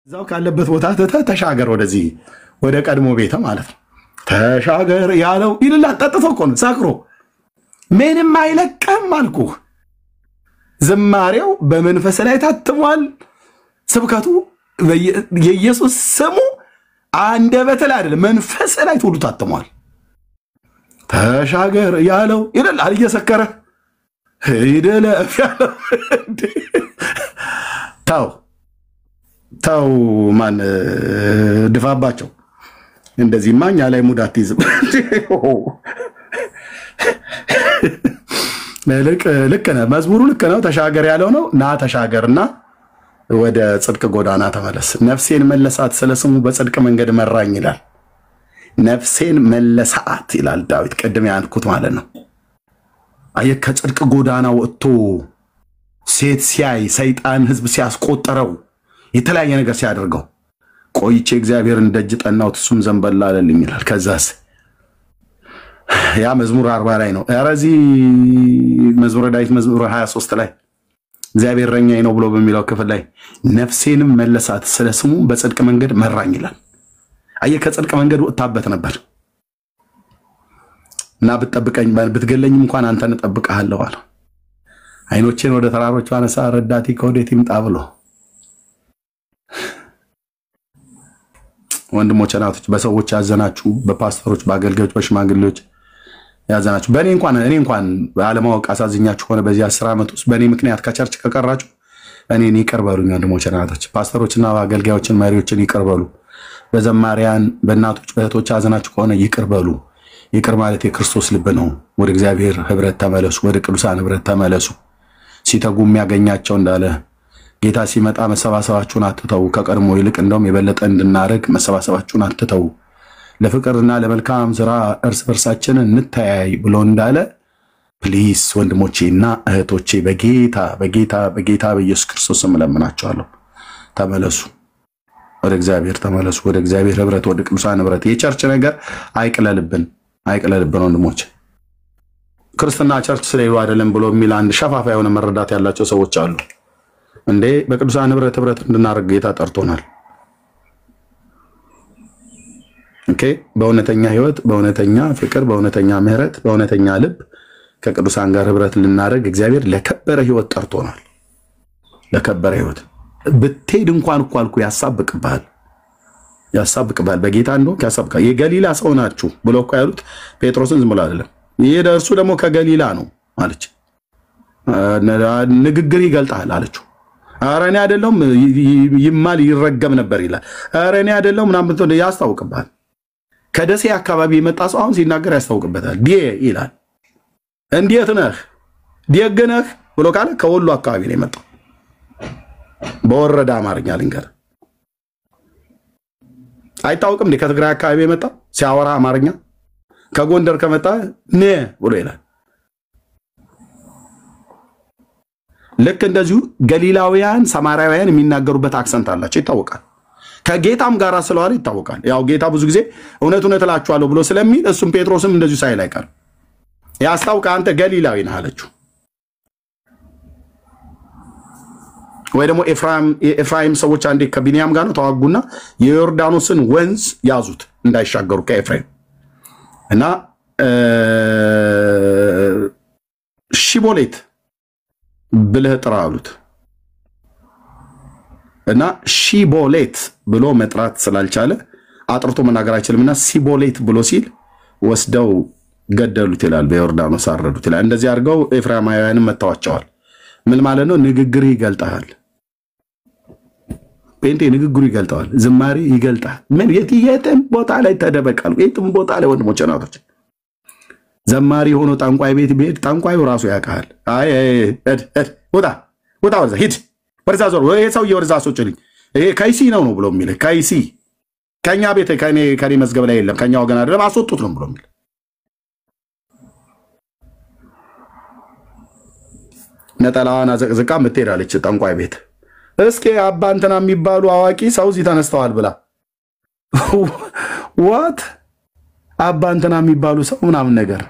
እዛው ካለበት ቦታ ተሻገር ወደዚህ ወደ ቀድሞ ቤተ ማለት ነው። ተሻገር ያለው ይልላ ጠጥቶ እኮ ነው ሳክሮ ምንም አይለቀም አልኩህ። ዝማሬው በመንፈስ ላይ ታትሟል። ስብከቱ የኢየሱስ ስሙ አንደበት ላይ አይደለም መንፈስ ላይ ሁሉ ታትሟል። ተሻገር ያለው ይልላ እየሰከረ ሄደለ ያለው ታው ማን ድፋባቸው እንደዚህ ማኛ ላይ ሙዳት ይዝም ልክ ነው። መዝሙሩ ልክ ነው። ተሻገር ያለው ነው። ና ተሻገርና ወደ ጽድቅ ጎዳና ተመለስ። ነፍሴን መለሳት ስለስሙ በጽድቅ መንገድ መራኝ ይላል። ነፍሴን መለሳት ይላል ዳዊት። ቀድም ያንኩት ማለት ነው። አየህ ከጽድቅ ጎዳና ወጥቶ ሴት ሲያይ ሰይጣን ህዝብ ሲያስቆጠረው የተለያየ ነገር ሲያደርገው ቆይቼ እግዚአብሔርን ደጅ ጠናሁት እሱም ዘንበል አለልኝ ይላል። ከዛስ ያ መዝሙር 40 ላይ ነው። አረዚ መዝሙረ ዳዊት መዝሙር 23 ላይ እግዚአብሔር እረኛዬ ነው ብሎ በሚለው ክፍል ላይ ነፍሴንም መለሳት ስለስሙ በጽድቅ መንገድ መራኝ ይላል። አየህ ከጽድቅ መንገድ ወጣበት ነበር እና ብትጠብቀኝ ብትገለኝም እንኳን አንተን እጠብቅሃለሁ አለ። አይኖቼን ወደ ተራሮች አነሳ ረዳቴ ከወዴት ይምጣ ብሎ ወንድሞች እናቶች በሰዎች ያዘናችሁ በፓስተሮች በአገልጋዮች በሽማግሌዎች ያዘናችሁ በእኔ እንኳን ባለማወቅ አሳዝኛችሁ ሆነ በዚህ 10 ዓመት ውስጥ በእኔ ምክንያት ከቸርች ከቀራችሁ እኔን ይቅር በሉኝ። ወንድሞች እናቶች ፓስተሮችና አገልጋዮችን መሪዎችን ይቅር በሉ። በዘማሪያን በእናቶች በእህቶች ያዘናችሁ ከሆነ ይቅር በሉ። ይቅር ማለት የክርስቶስ ልብ ነው። ወደ እግዚአብሔር ህብረት ተመለሱ። ወደ ቅዱሳን ህብረት ተመለሱ። ሲተጉ የሚያገኛቸው እንዳለ ጌታ ሲመጣ መሰባሰባችሁን አትተው። ከቀድሞ ይልቅ እንደውም የበለጠ እንድናረግ መሰባሰባችሁን አትተው። ለፍቅርና ለመልካም ስራ እርስ በርሳችን እንተያይ ብሎ እንዳለ ፕሊስ ወንድሞቼና እህቶቼ በጌታ በኢየሱስ ክርስቶስ ስም ለምናችኋለሁ። ተመለሱ። ወደ እግዚአብሔር ተመለሱ። ወደ እግዚአብሔር ህብረት ወደ ቅዱሳን ህብረት። የቸርች ነገር አይቅለልብን ወንድሞች። ክርስትና ቸርች ስለይሉ አይደለም ብሎ የሚል አንድ ሸፋፋ የሆነ መረዳት ያላቸው ሰዎች አሉ። እንዴ በቅዱሳን ህብረት እንድናረግ ጌታ ጠርቶናል። ኦኬ በእውነተኛ ህይወት በእውነተኛ ፍቅር በእውነተኛ ምህረት በእውነተኛ ልብ ከቅዱሳን ጋር ህብረት ልናረግ እግዚአብሔር ለከበረ ህይወት ጠርቶናል። ለከበረ ህይወት ብትሄድ እንኳን እኮ አልኩ ያሳብቅብሃል በጌታ እንደው ያሳብቃል። የገሊላ ሰው ናችሁ ብሎ እኮ ያሉት ጴጥሮስን ዝም ብሎ አይደለም። እርሱ ደግሞ ከገሊላ ነው አለች። ንግግር ይገልጣል አለችው። ኧረ እኔ አይደለሁም ይማል ይረገም ነበር ይላል። ኧረ እኔ አይደለሁም ምናምን ያስታውቅብሃል። ከደሴ አካባቢ የመጣ ሰው አሁን ሲናገር ያስታውቅበታል። ይላል እንዴት ነህ ደግ ነህ ብሎ ካለ ከወሎ አካባቢ ነው የመጣው። በወረዳ አማርኛ ልንገር አይታወቅም። ከትግራይ አካባቢ የመጣ ሲያወራ አማርኛ ከጎንደር ከመጣ ብሎ ይላል። ልክ እንደዚሁ ገሊላውያን ሰማራውያን የሚናገሩበት አክሰንት አላቸው ይታወቃል። ከጌታም ጋር ስለዋለ ይታወቃል። ያው ጌታ ብዙ ጊዜ እውነት እላችኋለሁ ብሎ ስለሚል እሱም ጴጥሮስም እንደዚሁ ሳይል አይቀርም። ያስታውቃ አንተ ገሊላዊ ነህ አለችው። ወይ ደግሞ ኤፍራይም ሰዎች አንዴ ከቢንያም ጋር ነው ተዋጉና የዮርዳኖስን ወንዝ ያዙት እንዳይሻገሩ ከኤፍራይም እና ሺቦሌት ብለህ ጥራ አሉት እና ሺቦሌት ብሎ መጥራት ስላልቻለ አጥርቶ መናገር አይችልምና ሲቦሌት ብሎ ሲል ወስደው ገደሉት ይላል። በዮርዳኖስ አረዱት ይላል። እንደዚህ አድርገው ኤፍራማውያንን መታዋቸዋል። ምን ማለት ነው? ንግግር ይገልጣል። ጴንጤ ንግግሩ ይገልጣል። ዝማሬ ይገልጣል። ምን የትም ቦታ ላይ ተደበቃሉ። የትም ቦታ ላይ ወንድሞች እናቶች ዘማሪ ሆኖ ጠንቋይ ቤት ቢሄድ ጠንቋዩ ራሱ ያውቃል። አይ ወጣ ወደዛ ሂድ ወደዛ ዞር ይሄ ሰውዬ ወደዛ አስወጭልኝ ይሄ ከይሲ ነው ብሎ የሚል ከይሲ ከኛ ቤት ከኔ መዝገብ ላይ የለም ከኛ ወገን አይደለም አስወጡት ነው ብሎ የሚል ነጠላዋን አዘቅዝቃ ምትሄዳለች ጠንቋይ ቤት። እስኪ አባ እንትና የሚባሉ አዋቂ ሰው እዚህ ተነስተዋል ብላ ዋት አባ እንትና የሚባሉ ሰው ምናምን ነገር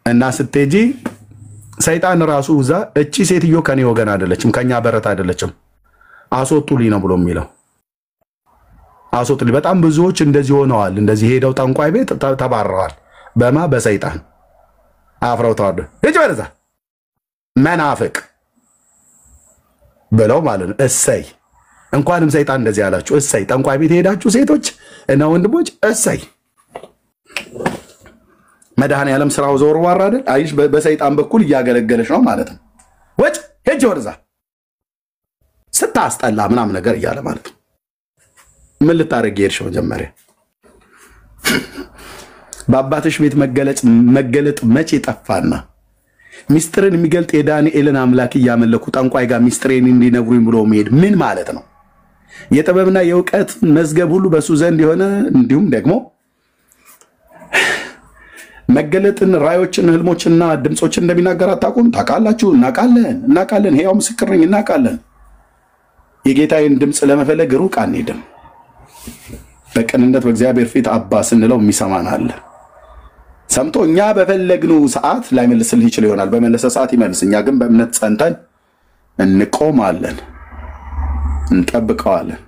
እና ስትሄጂ ሰይጣን ራሱ እዛ እቺ ሴትዮ ከኔ ወገን አይደለችም፣ ከኛ በረት አይደለችም፣ አስወጡልኝ ነው ብሎ የሚለው። አስወጡልኝ። በጣም ብዙዎች እንደዚህ ሆነዋል። እንደዚህ ሄደው ጠንቋይ ቤት ተባረዋል። በማ በሰይጣን አፍረው ተዋደ እጅ ወደዛ መናፍቅ ብለው ማለት ነው። እሰይ እንኳንም ሰይጣን እንደዚህ ያላችሁ እሰይ። ጠንቋይ ቤት ሄዳችሁ ሴቶች እና ወንድሞች እሰይ። መድኃኔዓለም ስራው ዞር ዋራ አይደል? አይሽ በሰይጣን በኩል እያገለገለሽ ነው ማለት ነው። ወጭ ሄጅ ወደዛ ስታስጠላ ምናምን ነገር እያለ ማለት ነው። ምን ልታረግ ሄድሽ? መጀመሪያ በአባትሽ ቤት መገለጥ መቼ ጠፋና? ሚስጥርን የሚገልጥ የዳንኤልን አምላክ እያመለኩ ጠንቋይ ጋር ሚስጥሬን እንዲነግሩኝ ብሎ መሄድ ምን ማለት ነው? የጥበብና የእውቀት መዝገብ ሁሉ በሱ ዘንድ የሆነ እንዲሁም ደግሞ መገለጥን ራዮችን ህልሞችና ድምጾችን እንደሚናገር አታውቁም? ታውቃላችሁ። እናውቃለን። ሕያው ምስክር ነኝ፣ እናውቃለን። የጌታዬን ድምፅ ለመፈለግ ሩቅ አንሄድም። በቅንነት በእግዚአብሔር ፊት አባ ስንለው የሚሰማን አለ። ሰምቶ እኛ በፈለግነው ሰዓት ላይመልስልህ ይችል ይሆናል፣ በመለሰ ሰዓት ይመልስ። እኛ ግን በእምነት ጸንተን እንቆማለን፣ እንጠብቀዋለን።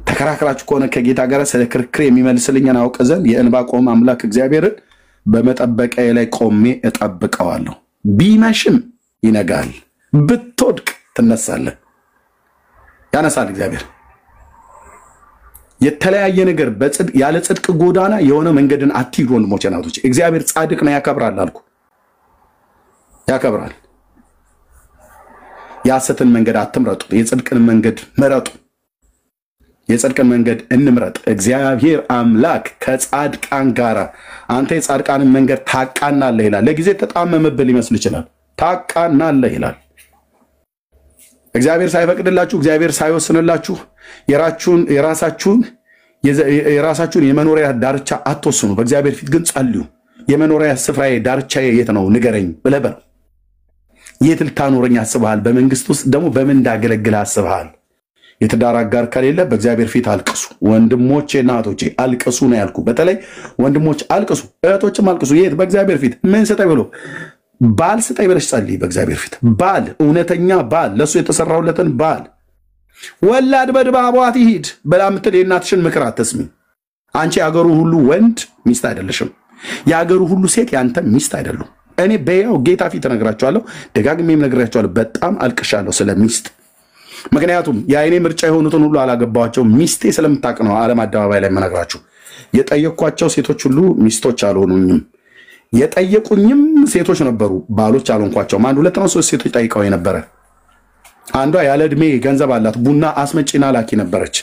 ተከራክራችሁ ከሆነ ከጌታ ጋር ስለ ክርክር የሚመልስልኝን አውቅ ዘንድ የዕንባቆም አምላክ እግዚአብሔርን በመጠበቂያ ላይ ቆሜ እጠብቀዋለሁ። ቢመሽም ይነጋል፣ ብትወድቅ ትነሳለህ። ያነሳል እግዚአብሔር። የተለያየ ነገር ያለ ጽድቅ ጎዳና የሆነ መንገድን አትሂዱ ወንድሞቼ እናቶቼ። እግዚአብሔር ጻድቅ ነው፣ ያከብራል አልኩ። ያከብራል። የሐሰትን መንገድ አትምረጡ፣ የጽድቅን መንገድ ምረጡ። የጽድቅን መንገድ እንምረጥ። እግዚአብሔር አምላክ ከጻድቃን ጋር፣ አንተ የጻድቃንን መንገድ ታቃናለህ ይላል። ለጊዜ ተጣመመብል ይመስል ይችላል። ታቃናለህ ይላል። እግዚአብሔር ሳይፈቅድላችሁ፣ እግዚአብሔር ሳይወስንላችሁ የራሳችሁን የመኖሪያ ዳርቻ አትወስኑ። በእግዚአብሔር ፊት ግን ጸልዩ። የመኖሪያ ስፍራዬ ዳርቻዬ የት ነው ንገረኝ ብለህ በል። የት ልታኖረኝ አስበሃል? በመንግስት ውስጥ ደግሞ በምን እንዳገለግልህ አስበሃል? የትዳር አጋር ከሌለ በእግዚአብሔር ፊት አልቅሱ። ወንድሞቼ እና እህቶቼ አልቅሱ ነው ያልኩ። በተለይ ወንድሞች አልቅሱ፣ እህቶችም አልቅሱ። የት? በእግዚአብሔር ፊት። ምን ስጠኝ ብሎ ባል ስጠኝ ብለሽ ጸልይ በእግዚአብሔር ፊት። ባል፣ እውነተኛ ባል፣ ለእሱ የተሰራውለትን ባል። ወላድ በድባቧ ትሂድ ብላ ምትል የእናትሽን ምክር አትስሚ። አንቺ የአገሩ ሁሉ ወንድ ሚስት አይደለሽም። የአገሩ ሁሉ ሴት ያንተ ሚስት አይደሉም። እኔ በያው ጌታ ፊት እነግራቸዋለሁ፣ ደጋግሜም እነግራቸዋለሁ። በጣም አልቅሻለሁ ስለ ሚስት። ምክንያቱም የአይኔ ምርጫ የሆኑትን ሁሉ አላገባቸው። ሚስቴ ስለምታውቅ ነው ዓለም አደባባይ ላይ የምነግራችሁ። የጠየኳቸው ሴቶች ሁሉ ሚስቶች አልሆኑኝም። የጠየቁኝም ሴቶች ነበሩ፣ ባሎች አልሆንኳቸውም። አንድ ሁለት ነው ሶስት ሴቶች ጠይቀው የነበረ። አንዷ ያለ ዕድሜ ገንዘብ አላት፣ ቡና አስመጪና ላኪ ነበረች።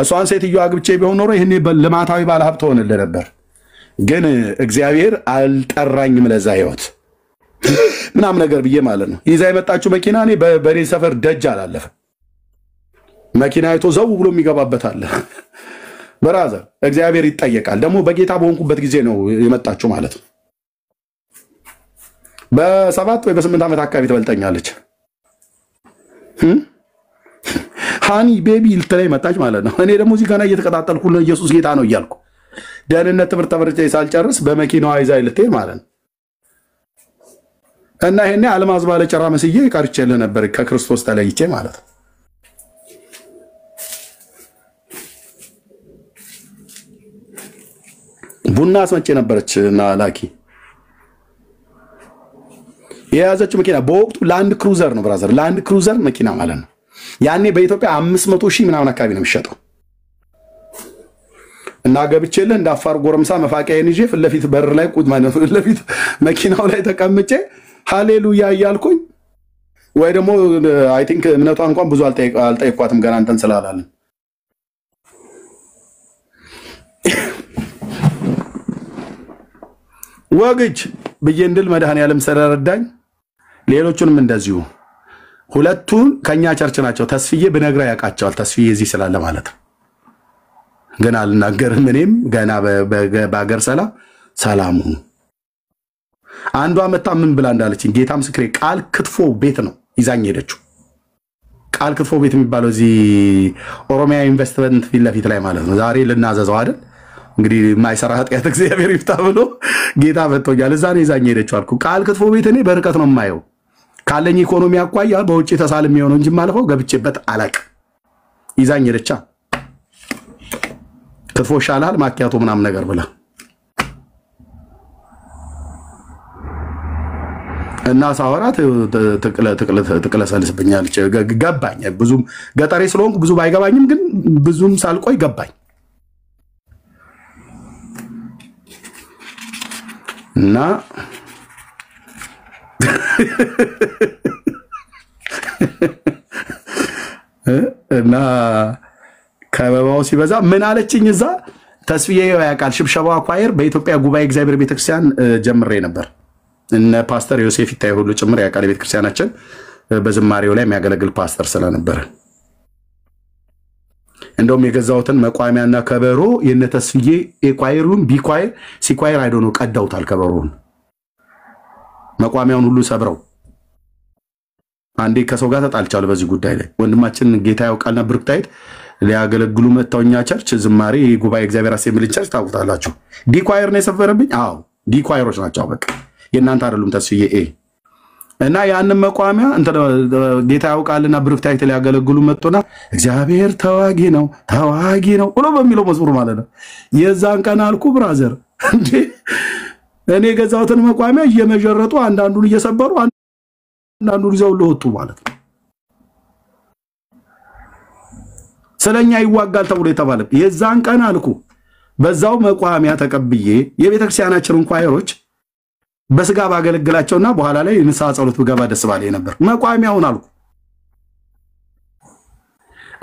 እሷን ሴትዮ አግብቼ ቢሆን ኖሮ ይህኔ ልማታዊ ባለሀብት ሆንልህ ነበር። ግን እግዚአብሔር አልጠራኝም ለዛ ህይወት ምናምን ነገር ብዬ ማለት ነው። ይዛ የመጣችው መኪና እኔ በኔ ሰፈር ደጅ አላለፈ። መኪና አይቶ ዘው ብሎ የሚገባበት አለ። በራዘር እግዚአብሔር ይጠየቃል። ደግሞ በጌታ በሆንኩበት ጊዜ ነው የመጣችው ማለት ነው። በ7 ወይ በ8 ዓመት አካባቢ ትበልጠኛለች። ሃኒ ቤቢ ልትለኝ መጣች ማለት ነው። እኔ ደግሞ እዚህ ጋር እየተቀጣጠልኩ ነው ኢየሱስ ጌታ ነው እያልኩ ደህንነት ትምህርት ተመርጬ ሳልጨርስ በመኪናዋ ይዛ ልትሄድ ማለት ነው። እና ይሄኔ አልማዝ ባለ ጨራ መስዬ ቀርቼልህ ነበር ከክርስቶስ ተለይቼ ማለት ነው። ቡና አስመጪ ነበረች እና ላኪ የያዘችው መኪና በወቅቱ ላንድ ክሩዘር ነው ብራዘር፣ ላንድ ክሩዘር መኪና ማለት ነው። ያኔ በኢትዮጵያ 500,000 ምናምን አካባቢ ነው የሚሸጠው። እና ገብቼልህ እንደ አፋር ጎረምሳ መፋቂያን ይዤ ፊት ለፊት በር ላይ ቁጭ ማለት ፊት ለፊት መኪናው ላይ ተቀምጬ ሃሌሉያ እያልኩኝ ወይ ደግሞ አይ ቲንክ እምነቷን እንኳን ብዙ አልጠየኳትም ገና እንትን ስላላለን ወግጅ ብዬ እንድል መድኃኔዓለም ስለረዳኝ ሌሎቹንም እንደዚሁ ሁለቱን ከኛ ቸርች ናቸው። ተስፍዬ ብነግራ ያውቃቸዋል። ተስፍዬ እዚህ ስላለ ማለት ነው። ግን አልናገርም። እኔም ገና በአገር ሰላሙ አንዷ መታ ምን ብላ እንዳለችኝ ጌታ ምስክሬ፣ ቃል ክትፎ ቤት ነው ይዛኝ ሄደችው። ቃል ክትፎ ቤት የሚባለው እዚህ ኦሮሚያ ኢንቨስትመንት ፊት ለፊት ላይ ማለት ነው። ዛሬ ልናዘዘው አይደል? እንግዲህ የማይሰራ ኃጢአት እግዚአብሔር ይፍታ ብሎ ጌታ መጥቶኛል። እዛ ነው ይዛኝ ሄደችው አልኩ። ቃል ክትፎ ቤት እኔ በርቀት ነው የማየው ካለኝ ኢኮኖሚ አኳያ በውጪ ተሳልም የሚሆነው እንጂ ማለፈው ገብቼበት አላውቅም። ይዛኝ ሄደቻ ክትፎ ሻላል ማኪያቶ ምናምን ነገር ብላ እና ሳወራት ትቅለሰልስብኛለች። ገባኝ። ብዙም ገጠሬ ስለሆንኩ ብዙ ባይገባኝም ግን ብዙም ሳልቆይ ገባኝ። እና ከበባው ሲበዛ ምን አለችኝ እዛ ተስፍዬ ያውቃል ሽብሸባው አኳየር በኢትዮጵያ ጉባኤ እግዚአብሔር ቤተክርስቲያን ጀምሬ ነበር። እነ ፓስተር ዮሴፍ ይታይ ሁሉ ጭምር ያውቃል። ቤተክርስቲያናችን በዝማሬው ላይ የሚያገለግል ፓስተር ስለነበረ እንደውም የገዛውትን መቋሚያና ከበሮ የነ ተስፍዬ ኤኳየሩን ቢኳየር ሲኳየር አይዶ ነው ቀዳውታል። ከበሮውን መቋሚያውን ሁሉ ሰብረው አንዴ ከሰው ጋር ተጣልቻለሁ በዚህ ጉዳይ ላይ። ወንድማችን ጌታ ያውቃልና ብሩክታይት ሊያገለግሉ መጣውኛ ቸርች ዝማሬ ጉባኤ እግዚአብሔር አሴምብሊ ቸርች ታውቁታላችሁ። ዲኳየር ነው የሰፈረብኝ። አዎ ዲኳየሮች ናቸው። በቃ የእናንተ አይደሉም። ተስፍዬ እና ያንን መቋሚያ ጌታ ያውቃልና ብሩክታይት ሊያገለግሉ መጡና እግዚአብሔር ተዋጊ ነው ብሎ በሚለው መዝሙር ማለት ነው። የዛን ቀን አልኩ ብራዘር እንዴ እኔ ገዛውትን መቋሚያ እየመጀረጡ አንዳንዱን እየሰበሩ አንዳንዱን ይዘው ለወጡ ማለት ነው። ስለኛ ይዋጋል ተብሎ የተባለ የዛን ቀን አልኩ በዛው መቋሚያ ተቀብዬ የቤተክርስቲያናችን ኳየሮች በስጋ ባገለግላቸውና በኋላ ላይ ንስሐ ጸሎት ብገባ ደስ ባለኝ ነበር። መቋሚያውን አልኩ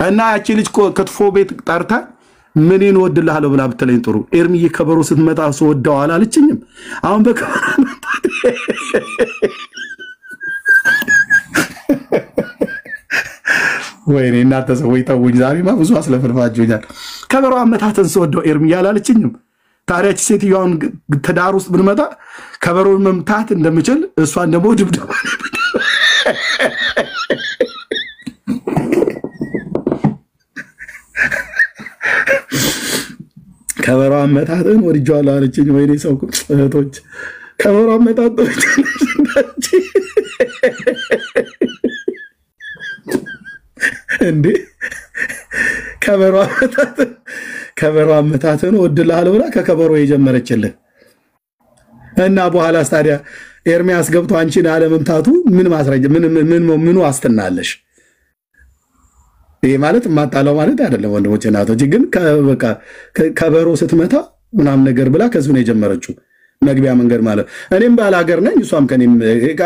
እና ያቺ ልጅ ክትፎ ቤት ጠርታ ምን እንወድልሃለሁ ብላ ብትለኝ ጥሩ ኤርሚዬ ከበሮ ስትመጣ ስወደው አላለችኝም። አሁን በከበሮ ወይኔ እናንተ ሰዎች ተውኝ። ዛሬማ ብዙ አስለፍልፋችሁኛል። ከበሮ አመታትን ስወደው ኤርሚዬ አላለችኝም። ታሪያች ሴትዮዋን ተዳር ውስጥ ብንመጣ ከበሮን መምታት እንደምችል እሷን ደግሞ ድብደባ ከበሮ አመታትን ወድጄዋለሁ አለችኝ። ወይኔ ሰው እህቶች ከበሮ አመታትን እንዴ ከበሮ አመታትን ወድልሃለሁ ብላ ከከበሮ የጀመረችልህ እና በኋላ ታዲያ ኤርሚያስ ገብቶ አንቺን አለመምታቱ ምን ማስረጃ ምን ዋስትናለሽ? ይሄ ማለት ማጣለው ማለት አይደለም ወንድሞቼ እናቶች። ግን በቃ ከበሮ ስትመታ ምናምን ነገር ብላ ከዚህ ነው የጀመረችው መግቢያ መንገድ ማለት። እኔም ባለ ሀገር ነኝ እሷም ከኔም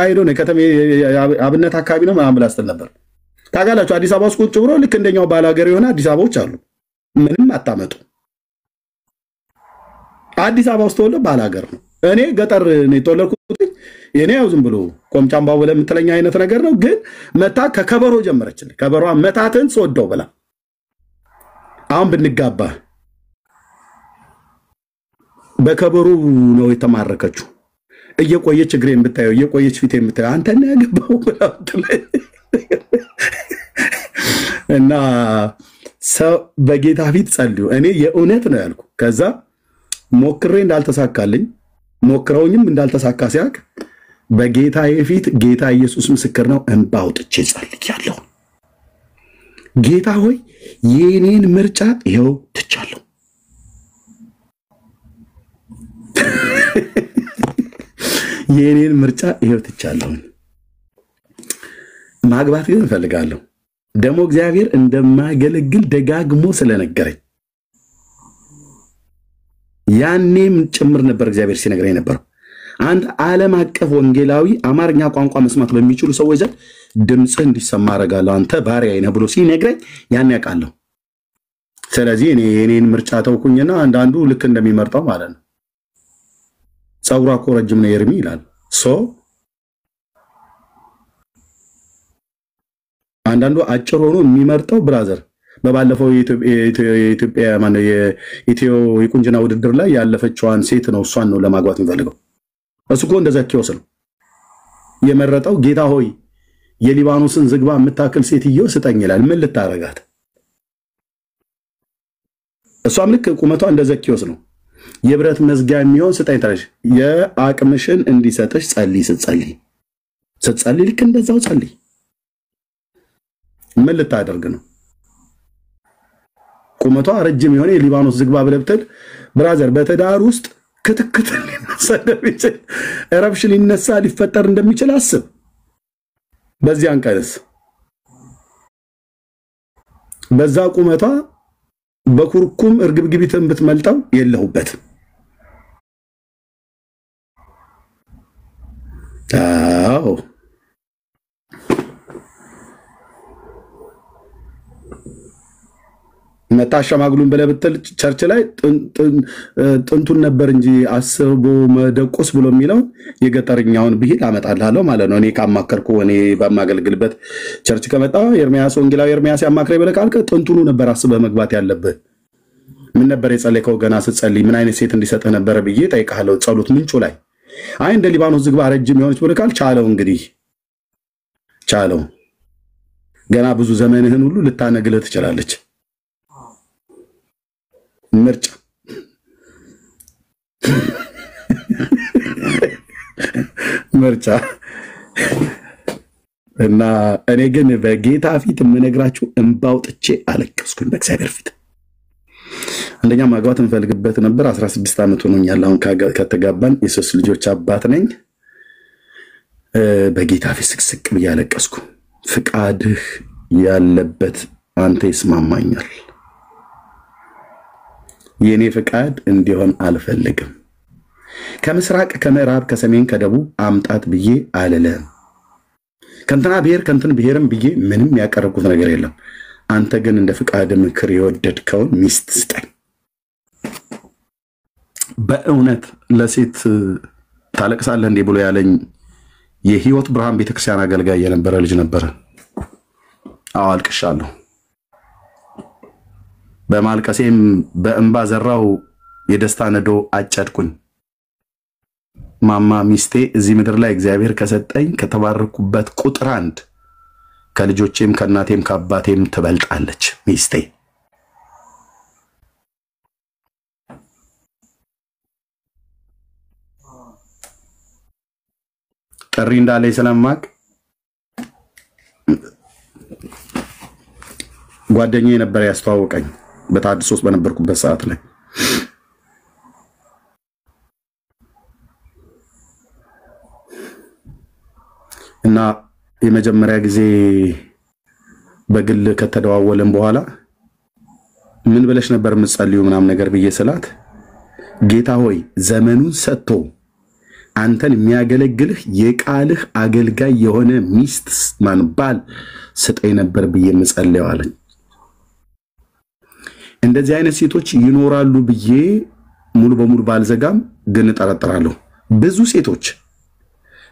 አይዶ ነው ከተሜ አብነት አካባቢ ነው ምናምን ብላ ስትል ነበር። ታውቃላችሁ አዲስ አበባ ውስጥ ቁጭ ብሎ ልክ እንደኛው ባለ ሀገር የሆነ አዲስ አበባዎች አሉ። ምንም አታመጡ። አዲስ አበባ ውስጥ ተወልዶ ባለ ሀገር ነው። እኔ ገጠር ነው የተወለድኩት። የኔ ያው ዝም ብሎ ቆምጫምባው ብለህ የምትለኝ አይነት ነገር ነው። ግን መታ ከከበሮ ጀመረችልኝ። ከበሮ መታትን ስወደው ብላ አሁን ብንጋባ በከበሮ ነው የተማረከችው። እየቆየች እግሬን ብታየው እየቆየች ፊቴን ብታየው አንተ ነህ ያገባው ብላ እና ሰው በጌታ ፊት ጸልዩ። እኔ የእውነት ነው ያልኩ። ከዛ ሞክሬ እንዳልተሳካልኝ ሞክረውኝም እንዳልተሳካ ሲያቅ በጌታ የፊት ጌታ ኢየሱስ ምስክር ነው እንባ አውጥቼ ጸልያለሁ። ጌታ ሆይ የኔን ምርጫ ይኸው ትቻለሁ። የኔን ምርጫ ይኸው ትቻለሁ። ማግባት ግን እፈልጋለሁ። ደግሞ እግዚአብሔር እንደማገለግል ደጋግሞ ስለነገረኝ ያኔም ጭምር ነበር እግዚአብሔር ሲነግረኝ ነበር። አንድ ዓለም አቀፍ ወንጌላዊ አማርኛ ቋንቋ መስማት በሚችሉ ሰዎች ዘንድ ድምጽህ እንዲሰማ አደርጋለሁ አንተ ባሪያዬ ነህ ብሎ ሲነግረኝ ያን ያውቃለሁ። ስለዚህ እኔ የኔን ምርጫ ተውኩኝና አንዳንዱ ልክ እንደሚመርጠው ማለት ነው። ጸጉሯ እኮ ረጅም ነው ኤርሚ ይላል። አንዳንዱ አጭር ሆኖ የሚመርጠው ብራዘር በባለፈው የኢትዮጵያ ማነው የኢትዮ የቁንጅና ውድድር ላይ ያለፈችዋን ሴት ነው እሷን ነው ለማግባት የሚፈልገው። እሱ እኮ እንደዛ ኪዮስ ነው የመረጠው። ጌታ ሆይ የሊባኖስን ዝግባ የምታክል ሴትዮ ስጠኝ ይላል። ምን ልታረጋት? እሷም ልክ ቁመቷ እንደዛ ኪዮስ ነው። የብረት መዝጊያ የሚሆን ስጠኝ ትላለች። የአቅምሽን እንዲሰጥሽ ጸልይ። ስትጸልይ ልክ እንደዛው ጸልይ። ምን ልታደርግ ነው? ቁመቷ ረጅም የሆነ የሊባኖስ ዝግባ ብለህ ብትል ብራዘር፣ በትዳር ውስጥ ክትክት ሊነሳ እንደሚችል ረብሽ ሊፈጠር እንደሚችል አስብ። በዚያን ቀንስ በዛ ቁመቷ በኩርኩም እርግብግቢትን ብትመልጠው የለሁበትም። አዎ መታሸማግሉን ብለህ ብትል ቸርች ላይ ጥንቱን ነበር እንጂ አስቦ መደቆስ ብሎ የሚለው የገጠርኛውን ብሂል አመጣልሃለሁ ማለት ነው። እኔ ካማከርኩ እኔ በማገልግልበት ቸርች ከመጣ ኤርሚያስ ወንጌላዊ ኤርሚያስ ያማክረኝ ብለህ ካልከ ጥንቱኑ ነበር አስበህ መግባት ያለብህ። ምን ነበር የጸለይከው? ገና ስትጸልይ ምን አይነት ሴት እንዲሰጥህ ነበር ብዬ ጠይቃለሁ። ጸሎት ምንጩ ላይ አይ እንደ ሊባኖስ ዝግባ ረጅም የሆነች ብለህ ካል ቻለው፣ እንግዲህ ቻለው። ገና ብዙ ዘመንህን ሁሉ ልታነግልህ ትችላለች። ምርጫ እና እኔ ግን በጌታ ፊት የምነግራችሁ እንባውጥቼ አለቀስኩኝ በእግዚአብሔር ፊት። አንደኛ ማግባት እንፈልግበት ነበር። 16 ዓመት ሆኖኛል አሁን ከተጋባን። የሶስት ልጆች አባት ነኝ። በጌታ ፊት ስቅስቅ ብዬ አለቀስኩ። ፍቃድህ ያለበት አንተ ይስማማኛል። የኔ ፍቃድ እንዲሆን አልፈልግም። ከምስራቅ ከምዕራብ ከሰሜን ከደቡብ አምጣት ብዬ አልለም። ከንትና ብሔር ከንትን ብሔርም ብዬ ምንም ያቀረብኩት ነገር የለም። አንተ ግን እንደ ፍቃድ ምክር የወደድከውን ሚስት ስጠኝ። በእውነት ለሴት ታለቅሳለህ እንዴ ብሎ ያለኝ የህይወት ብርሃን ቤተክርስቲያን አገልጋይ የነበረ ልጅ ነበረ። አዎ አልቅሻለሁ። በማልቀሴም በእንባ ዘራው የደስታ ነዶ አጨድኩኝ። ማማ ሚስቴ እዚህ ምድር ላይ እግዚአብሔር ከሰጠኝ ከተባረኩበት ቁጥር 1 ከልጆቼም ከእናቴም ከአባቴም ትበልጣለች ሚስቴ። ጥሪ እንዳለኝ ስለማቅ ጓደኛዬ ነበር ያስተዋወቀኝ በታድሶ ውስጥ በነበርኩበት ሰዓት ላይ። እና የመጀመሪያ ጊዜ በግል ከተደዋወለን በኋላ ምን ብለሽ ነበር የምትጸልዩ ምናምን ነገር ብዬ ስላት ጌታ ሆይ ዘመኑን ሰጥቶ አንተን የሚያገለግልህ የቃልህ አገልጋይ የሆነ ሚስት ባል ስጠኝ ነበር ብዬ የምጸልየው አለኝ። እንደዚህ አይነት ሴቶች ይኖራሉ ብዬ ሙሉ በሙሉ ባልዘጋም ግን እጠረጥራለሁ። ብዙ ሴቶች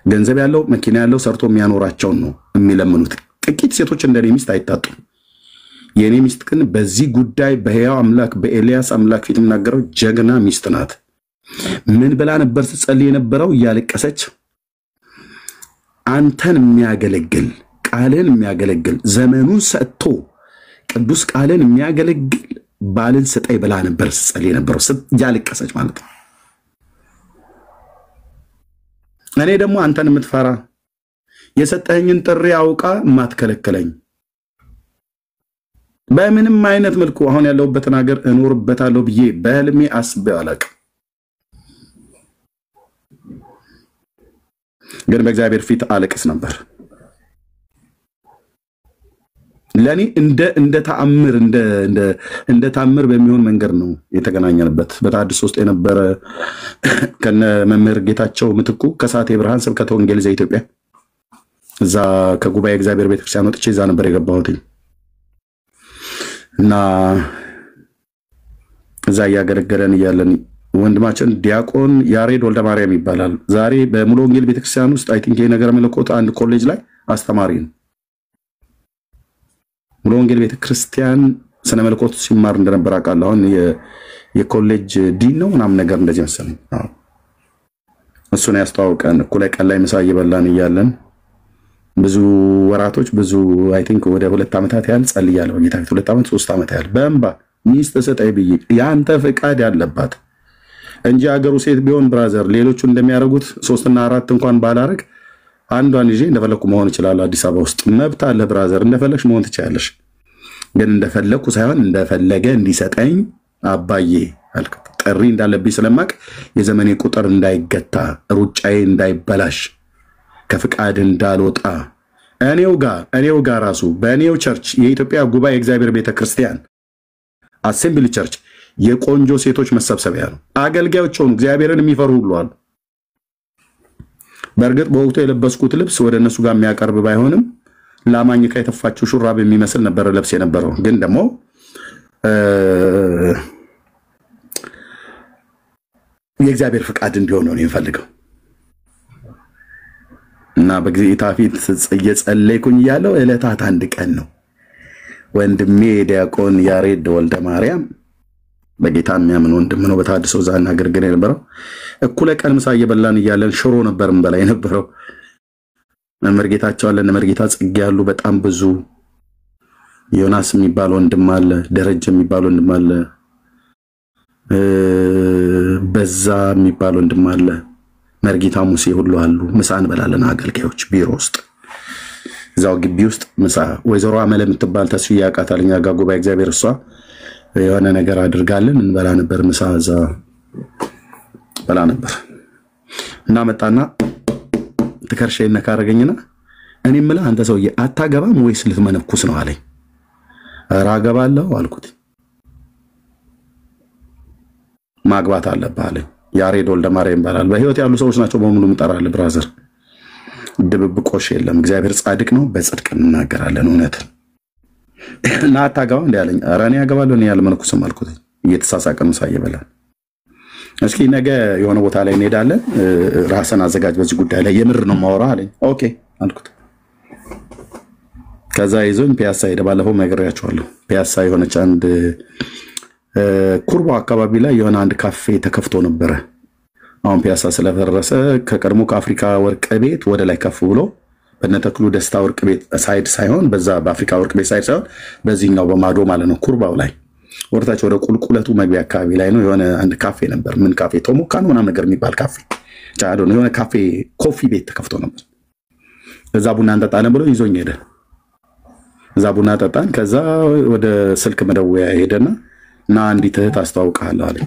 ገንዘብ ያለው መኪና ያለው ሰርቶ የሚያኖራቸው ነው የሚለምኑት። ጥቂት ሴቶች እንደኔ ሚስት አይታጡም። የኔ ሚስት ግን በዚህ ጉዳይ በሕያው አምላክ በኤልያስ አምላክ ፊት የምናገረው ጀግና ሚስት ናት። ምን ብላ ነበር ስትጸልይ የነበረው? እያለቀሰች አንተን የሚያገለግል ቃልን የሚያገለግል ዘመኑን ሰጥቶ ቅዱስ ቃልን የሚያገለግል ባልን ስጠኝ ብላ ነበር ስትጸልይ የነበረው፣ እያለቀሰች ማለት ነው። እኔ ደግሞ አንተን የምትፈራ የሰጠኸኝን ጥሪ አውቃ ማትከለከለኝ በምንም አይነት መልኩ አሁን ያለውበትን ሀገር እኖርበታለሁ ብዬ በህልሜ አስቤ አላውቅም። ግን በእግዚአብሔር ፊት አለቅስ ነበር። ለኔ እንደ ተአምር በሚሆን መንገድ ነው የተገናኘንበት። በታድሶ ውስጥ የነበረ ከነ መምህር ጌታቸው ምትኩ ከሳቴ ብርሃን ስብከተ ወንጌል ዘኢትዮጵያ እዛ ከጉባኤ እግዚአብሔር ቤተክርስቲያን ወጥቼ እዛ ነበር የገባሁት እና እዛ ያገለገለን እያለን ወንድማችን ዲያቆን ያሬድ ወልደ ማርያም ይባላል። ዛሬ በሙሉ ወንጌል ቤተክርስቲያን ውስጥ አይ ቲንክ የነገረ መለኮት አንድ ኮሌጅ ላይ አስተማሪ ነው። ሙሉ ወንጌል ቤተክርስቲያን ስነ መለኮት ሲማር እንደነበር አውቃለሁ። አሁን የኮሌጅ ዲን ነው ምናምን ነገር እንደዚህ መሰለኝ። አዎ እሱን ያስተዋወቀን እኩለ ቀን ላይ ምሳ እየበላን እያለን ብዙ ወራቶች ብዙ አይ ቲንክ ወደ 2 ዓመታት ያህል ጸልያለሁ በጌታ ፊት 2 ዓመት 3 ዓመት ያህል በእንባ ሚስት ስጠኝ ብዬ ያንተ ፍቃድ ያለባት እንጂ ሀገሩ ሴት ቢሆን ብራዘር ሌሎቹ እንደሚያደርጉት 3 እና 4 እንኳን ባላረግ አንዷን ይዤ እንደፈለኩ መሆን ይችላል። አዲስ አበባ ውስጥ መብት አለ ብራዘር፣ እንደፈለግሽ መሆን ትችላለሽ። ግን እንደፈለኩ ሳይሆን እንደፈለገ እንዲሰጠኝ አባዬ አልክ። ጥሪ እንዳለብኝ ስለማቅ የዘመኔ ቁጥር እንዳይገታ፣ ሩጫዬ እንዳይበላሽ፣ ከፍቃድ እንዳልወጣ እኔው ጋር ራሱ በእኔው ቸርች የኢትዮጵያ ጉባኤ እግዚአብሔር ቤተክርስቲያን አሴምብሊ ቸርች የቆንጆ ሴቶች መሰብሰቢያ ነው። አገልጋዮች ሆኑ እግዚአብሔርን የሚፈሩ ሁሉ አሉ። በእርግጥ በወቅቱ የለበስኩት ልብስ ወደ እነሱ ጋር የሚያቀርብ ባይሆንም ላማኝ ከተፋቸው ሹራብ የሚመስል ነበር ለብስ የነበረው። ግን ደግሞ የእግዚአብሔር ፍቃድ እንዲሆን ነው የሚፈልገው እና በጌታ ፊት እየጸለይኩኝ ያለው ዕለታት አንድ ቀን ነው። ወንድሜ ዲያቆን ያሬድ ወልደ ማርያም በጌታ የሚያምን ወንድም ነው። በታድሶ ዛና አገልግሎት የነበረው እኩለ ቀን ምሳ እየበላን እያለን ሽሮ ነበርም በላይ ነበረው። መርጌታቸው አለ መርጌታ ጽጌ ያሉ በጣም ብዙ ዮናስ የሚባል ወንድም አለ፣ ደረጀ የሚባል ወንድም አለ፣ በዛ የሚባል ወንድም አለ፣ መርጌታ ሙሴ ሁሉ አሉ። ምሳ እንበላለን አገልጋዮች ቢሮ ውስጥ እዛው ግቢ ውስጥ ምሳ። ወይዘሮ አመለ የምትባል ተስፋ ያቃታልኛ ጋር ጉባኤ እግዚአብሔር እሷ የሆነ ነገር አድርጋለን እንበላ ነበር። ምሳ እዛ በላ ነበር እና መጣና ተከርሸይና ካረገኝና እኔ ምላ አንተ ሰውዬ አታገባም ወይስ ልትመነኩስ ነው አለኝ። ኧረ አገባለሁ አልኩት። ማግባት አለብህ አለኝ። ያሬድ ወልደ ማርያም ይባላል። በህይወት ያሉ ሰዎች ናቸው በሙሉ ምጠራለ ብራዘር። ድብብቆሽ የለም። እግዚአብሔር ጻድቅ ነው፣ በጽድቅ እንናገራለን እውነት እና አታገባም እንዴ አለኝ። ኧረ እኔ አገባለሁ እኔ ያልመነኩስም አልኩት። እየተሳሳቀን ሳይበላል እስኪ ነገ የሆነ ቦታ ላይ እንሄዳለን፣ ራስን አዘጋጅ በዚህ ጉዳይ ላይ የምር ነው ማወራ አለኝ። ኦኬ አልኩት። ከዛ ይዞኝ ፒያሳ ሄደ። ባለፈው ነግሬያችኋለሁ። ፒያሳ የሆነች አንድ ኩርባ አካባቢ ላይ የሆነ አንድ ካፌ ተከፍቶ ነበረ። አሁን ፒያሳ ስለፈረሰ ከቀድሞ ከአፍሪካ ወርቅ ቤት ወደ ላይ ከፍ ብሎ በነተክሉ ደስታ ወርቅ ቤት ሳይድ ሳይሆን በዛ በአፍሪካ ወርቅ ቤት ሳይድ ሳይሆን በዚህኛው በማዶ ማለት ነው ኩርባው ላይ ወርታች ወደ ቁልቁለቱ መግቢያ አካባቢ ላይ ነው የሆነ አንድ ካፌ ነበር። ምን ካፌ ቶሞካን ምናምን ነገር የሚባል ካፌ ቻዶ ነው። የሆነ ካፌ ኮፊ ቤት ተከፍቶ ነበር። እዛ ቡና እንጠጣለን ብሎ ይዞኝ ሄደ። እዛ ቡና ጠጣን። ከዛ ወደ ስልክ መደወያ ሄደና እና አንዲት እህት አስተዋውቃለሁ አለኝ።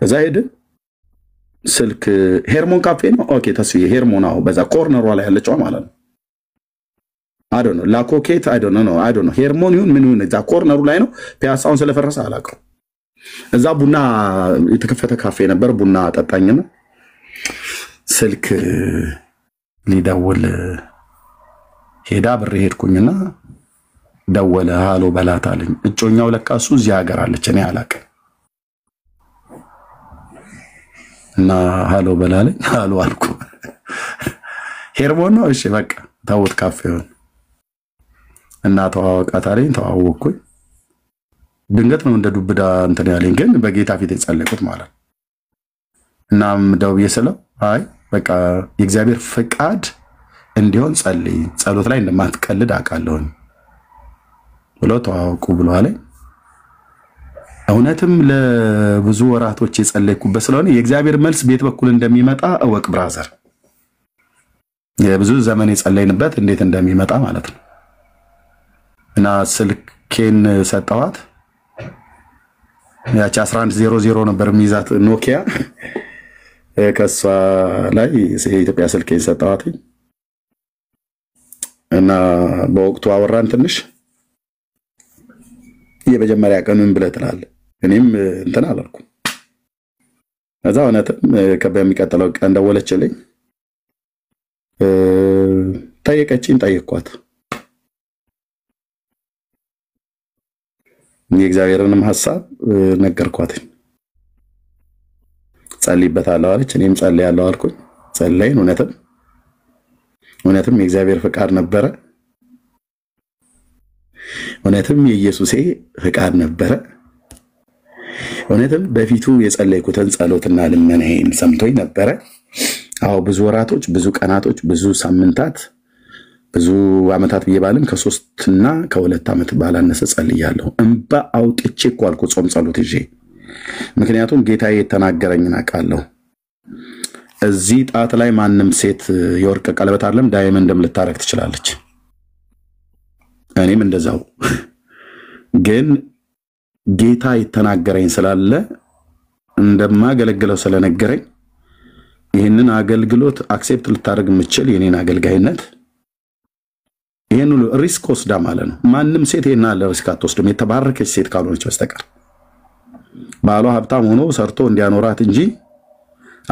እዛ ሄደ። ስልክ ሄርሞን ካፌ ነው። ኦኬ ተስዬ ሄርሞን አው በዛ ኮርነሯ ላይ ያለችው ማለት ነው። I don't know ላኮኬት I don't know ሄርሞን ይሁን ምን ይሁን እዛ ኮርነሩ ላይ ነው። ፒያሳውን ስለፈረሰ አላውቅም። እዛ ቡና የተከፈተ ካፌ ነበር። ቡና ጠጣኝና ስልክ ሊደውል ሄዳ ብር ሄድኩኝና ደወለ። ሃሎ በላት አለኝ። እጮኛው ለካሱ እዚህ ሀገር አለች እኔ አላውቅም። እና ሃሎ በላለኝ። ሃሎ አልኩ። ሄርሞን ነው። እሺ በቃ ታውት ካፌውን እና ተዋወቃት አለኝ። ተዋወቅኩኝ። ድንገት ነው እንደ ዱብዳ እንትን ያለኝ፣ ግን በጌታ ፊት የጸለይኩት ማለት እናም ደውዬ ስለው አይ በቃ የእግዚአብሔር ፍቃድ እንዲሆን ጸልይ፣ ጸሎት ላይ እንደማትቀልድ አውቃለሁ ብሎ ተዋወቁ ብሎ አለኝ። እውነትም ለብዙ ወራቶች የጸለይኩበት ስለሆነ የእግዚአብሔር መልስ ቤት በኩል እንደሚመጣ እወቅ ብራዘር። የብዙ ዘመን የጸለይንበት እንዴት እንደሚመጣ ማለት ነው። እና ስልኬን ሰጠዋት። ያቺ 1100 ነበር የሚይዛት ኖኪያ። ከሷ ላይ የኢትዮጵያ ስልኬን ሰጠዋት እና በወቅቱ አወራን ትንሽ። የመጀመሪያ ቀኑን ብለህ ትላለህ። እኔም እንትን አላልኩም። ከዛ እውነትም በሚቀጥለው ቀን ደወለችልኝ። ጠየቀችኝ፣ ጠየቅኳት። የእግዚአብሔርንም ሐሳብ ነገርኳት። ጸልይበታለሁ አለች። እኔም ጸልያለሁ አልኩኝ። ጸለይን። እውነትም የእግዚአብሔር ፍቃድ ነበረ። እውነትም የኢየሱሴ ፍቃድ ነበረ። እውነትም በፊቱ የጸለይኩትን ጸሎትና ልመናዬን ሰምቶኝ ነበረ። አዎ ብዙ ወራቶች፣ ብዙ ቀናቶች፣ ብዙ ሳምንታት፣ ብዙ አመታት በየባልም ከ3 እና ከ2 አመት ባላነሰ ጸልያለሁ። እንባ አውጥቼ እኮ አልኩ ጾም ጸሎት ይዤ። ምክንያቱም ጌታዬ የተናገረኝን አውቃለሁ። እዚህ ጣት ላይ ማንም ሴት የወርቅ ቀለበት አይደለም ዳይመንድም ልታረግ ትችላለች። እኔም እንደዛው። ግን ጌታ የተናገረኝ ስላለ እንደማገለግለው ስለነገረኝ ይህንን አገልግሎት አክሴፕት ልታደርግ የምችል የኔን አገልጋይነት ይሄን ሁሉ ሪስክ ወስዳ ማለት ነው። ማንም ሴት ይሄን አለ ሪስክ አትወስድም የተባረከች ሴት ካልሆነች በስተቀር። ባሏ ሀብታም ሆኖ ሰርቶ እንዲያኖራት እንጂ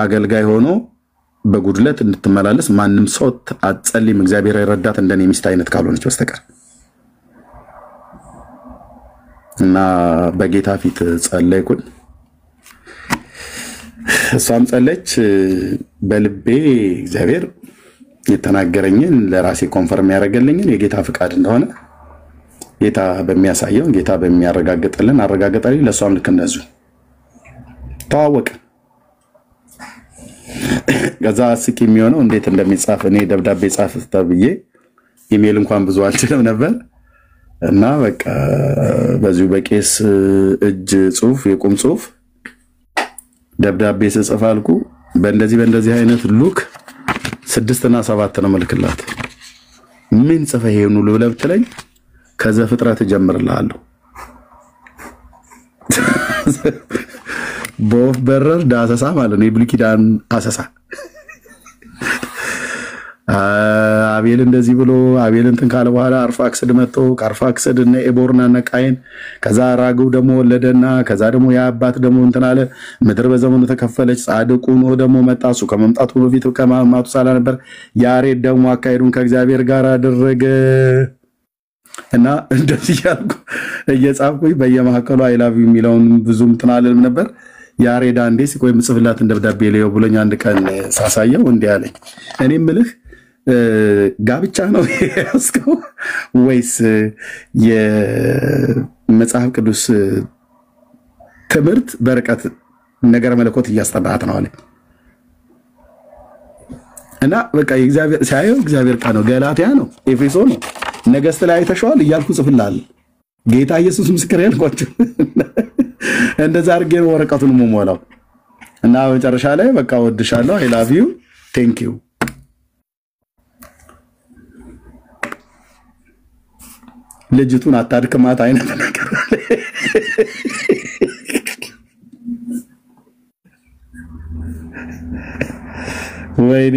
አገልጋይ ሆኖ በጉድለት እንድትመላለስ ማንም ሰው አትጸልይም። እግዚአብሔር ይረዳት እንደኔ ሚስት አይነት ካልሆነች በስተቀር። እና በጌታ ፊት ጸለይኩኝ። እሷም ጸለች። በልቤ እግዚአብሔር የተናገረኝን ለራሴ ኮንፈርም ያደረገልኝን የጌታ ፍቃድ እንደሆነ ጌታ በሚያሳየው ጌታ በሚያረጋግጥልን አረጋግጣለኝ። ለሷም ልክ እንደዚሁ ተዋወቀ። ከዛ አስቂ የሚሆነው እንዴት እንደሚጻፍ እኔ ደብዳቤ ጻፍ ተብዬ ኢሜል እንኳን ብዙ አልችልም ነበር እና በቃ በዚሁ በቄስ እጅ ጽሁፍ የቁም ጽሁፍ ደብዳቤ ስጽፍ አልኩ። በእንደዚህ አይነት ሉክ 6 እና 7 ነው መልክላት። ምን ጽፈ ይሄን ሁሉ ብለህ ብትለኝ ከዘፍጥረት ጀምርልሃለሁ። በወፍ በረር ዳሰሳ ማለት ነው። የብሉይ ኪዳን አሰሳ። አቤል እንደዚህ ብሎ አቤል እንትን ካለ በኋላ አርፋክስድ መጥቶ ከአርፋክስድ እና ኤቦርና እና ቃየን ከዛ ራጉ ደግሞ ወለደና ከዛ ደግሞ ያባት ደግሞ እንትን አለ። ምድር በዘመኑ ተከፈለች። ጻድቁ ኖህ ደግሞ መጣ። እሱ ከመምጣቱ በፊት ከማቱሳላ ነበር። ያሬድ ደግሞ አካሄዱን ከእግዚአብሔር ጋር አደረገ። እና እንደዚህ ያልኩ እየጻፍኩኝ በየማከሉ አይ ላቭ ዩ የሚለውን ብዙም እንትን አልልም ነበር። ያሬድ አንዴ ሲቆይ ምጽፍላትን ደብዳቤ ለየው ብሎኝ አንድ ቀን ሳሳየው እንዲህ አለኝ። እኔ ምልህ ጋብቻ ነው ያስከው ወይስ የመጽሐፍ ቅዱስ ትምህርት በርቀት ነገር መለኮት እያስጠናት ነው አለኝ። እና በቃ እግዚአብሔር ሳይው እግዚአብሔር ቃል ነው። ገላትያ ነው፣ ኤፌሶን ነው፣ ነገሥት ላይ አይተሽዋል እያልኩ ጽፍልሃለሁ። ጌታ ኢየሱስ ምስክር ያልኳቸው እንደዛ አድርጌ ወረቀቱን ሞሞላው እና መጨረሻ ላይ በቃ ወድሻለሁ አይ ላቭ ዩ ቴንክ ዩ። ልጅቱን አታድክማት አይነት ነገር ወይኔ